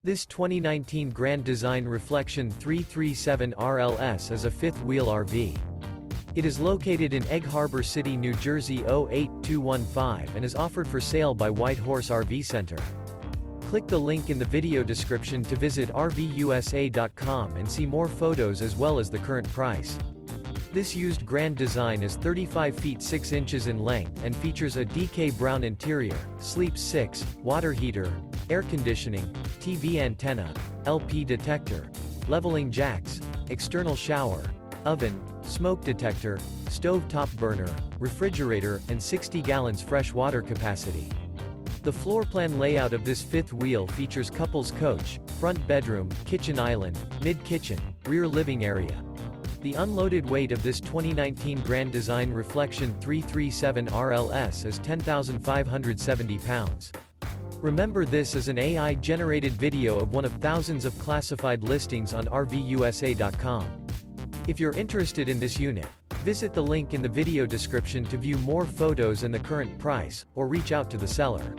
This 2019 Grand Design Reflection 337 RLS is a fifth-wheel RV. It is located in Egg Harbor City, New Jersey 08215 and is offered for sale by White Horse RV Center. Click the link in the video description to visit RVUSA.com and see more photos as well as the current price. This used Grand Design is 35 feet 6 inches in length and features a DK brown interior, Sleep 6, water heater, air conditioning, TV antenna, LP detector, leveling jacks, external shower, oven, smoke detector, stove top burner, refrigerator, and 60 gallons fresh water capacity. The floor plan layout of this fifth wheel features couples coach, front bedroom, kitchen island, mid-kitchen, rear living area. The unloaded weight of this 2019 Grand Design Reflection 337 RLS is 10,570 pounds. Remember, this is an AI-generated video of one of thousands of classified listings on RVUSA.com. If you're interested in this unit, visit the link in the video description to view more photos and the current price, or reach out to the seller.